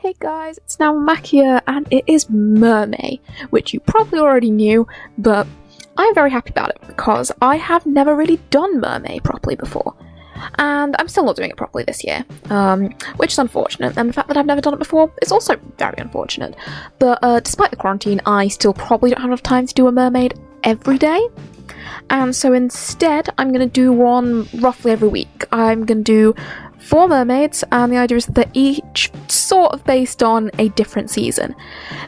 Hey guys, it's now Mac here, and it is Mermay, which you probably already knew, but I'm very happy about it because I have never really done Mermay properly before, and I'm still not doing it properly this year, which is unfortunate, and the fact that I've never done it before is also very unfortunate. But despite the quarantine, I still probably don't have enough time to do a mermaid every day, and so instead I'm going to do one roughly every week. I'm going to do 4 mermaids, and the idea is that they're each sort of based on a different season.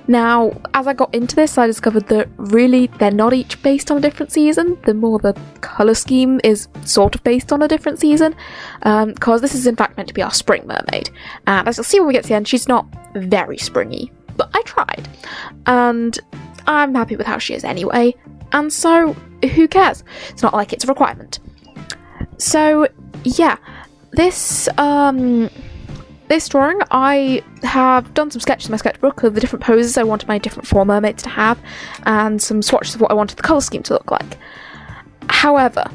Now, as I got into this, I discovered that really they're not each based on a different season. The colour scheme is sort of based on a different season, because this is in fact meant to be our spring mermaid. And as you'll see when we get to the end, she's not very springy, but I tried. And I'm happy with how she is anyway, and so who cares? It's not like it's a requirement. So, yeah. This drawing, I have done some sketches in my sketchbook of the different poses I wanted my different 4 mermaids to have, and some swatches of what I wanted the colour scheme to look like. However,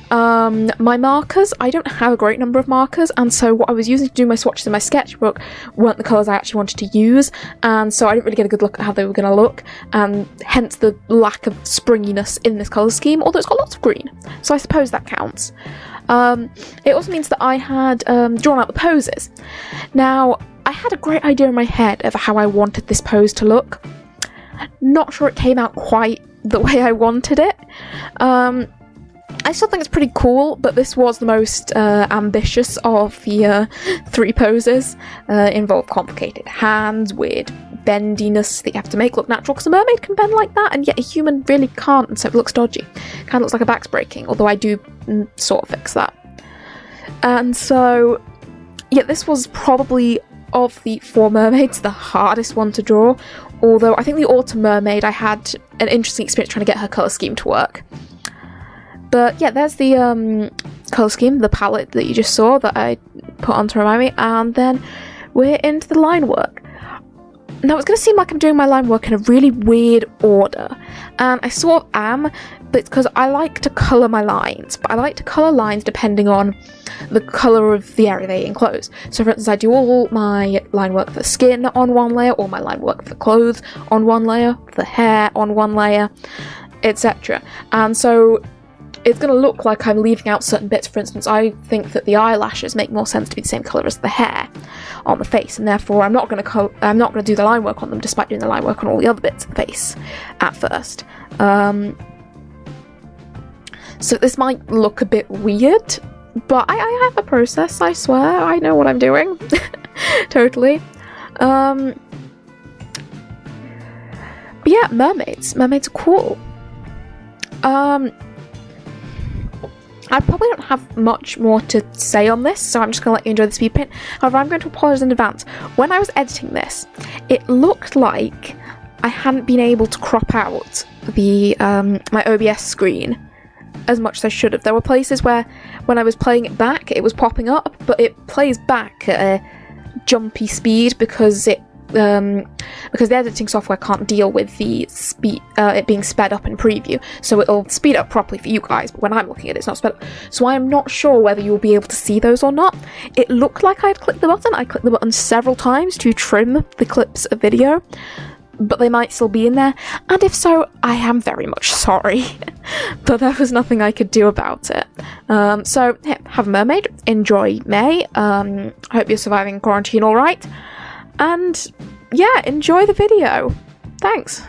my markers, I don't have a great number of markers, and so what I was using to do my swatches in my sketchbook weren't the colours I actually wanted to use, and so I didn't really get a good look at how they were going to look, and hence the lack of springiness in this colour scheme, although it's got lots of green, so I suppose that counts. It also means that I had drawn out the poses. Now, I had a great idea in my head of how I wanted this pose to look. Not sure it came out quite the way I wanted it. I still think it's pretty cool, but this was the most ambitious of the 3 poses. Involved complicated hands, weird bendiness that you have to make look natural, because a mermaid can bend like that, and yet a human really can't, and so it looks dodgy. Kind of looks like a back's breaking, although I do sort of fix that. And so, yeah, this was probably, of the 4 mermaids, the hardest one to draw, although I think the autumn mermaid, I had an interesting experience trying to get her colour scheme to work. But yeah, there's the colour scheme, the palette that you just saw that I put on to remind me, and then we're into the line work. Now, it's going to seem like I'm doing my line work in a really weird order, and I sort of am, but it's because I like to colour my lines, but I like to colour lines depending on the colour of the area they enclose. So for instance, I do all my line work for the skin on one layer, all my line work for the clothes on one layer, for the hair on one layer, etc. And so it's going to look like I'm leaving out certain bits. For instance, I think that the eyelashes make more sense to be the same colour as the hair on the face, and therefore I'm not going to do the line work on them, despite doing the line work on all the other bits of the face at first. So this might look a bit weird, but I have a process, I swear. I know what I'm doing. Totally. But yeah, mermaids. Mermaids are cool. I probably don't have much more to say on this, so I'm just going to let you enjoy the speed paint. However, I'm going to apologise in advance. When I was editing this, it looked like I hadn't been able to crop out the my OBS screen as much as I should have. There were places where, when I was playing it back, it was popping up, but it plays back at a jumpy speed because the editing software can't deal with the speed, it being sped up in preview, so it'll speed up properly for you guys, but when I'm looking at it, it's not sped up. So I'm not sure whether you'll be able to see those or not. It looked like I'd clicked the button. I clicked the button several times to trim the clips of video, but they might still be in there, and if so, I am very much sorry. But there was nothing I could do about it. So, yeah, have a mermaid, enjoy May, I hope you're surviving quarantine alright, and yeah, enjoy the video. Thanks.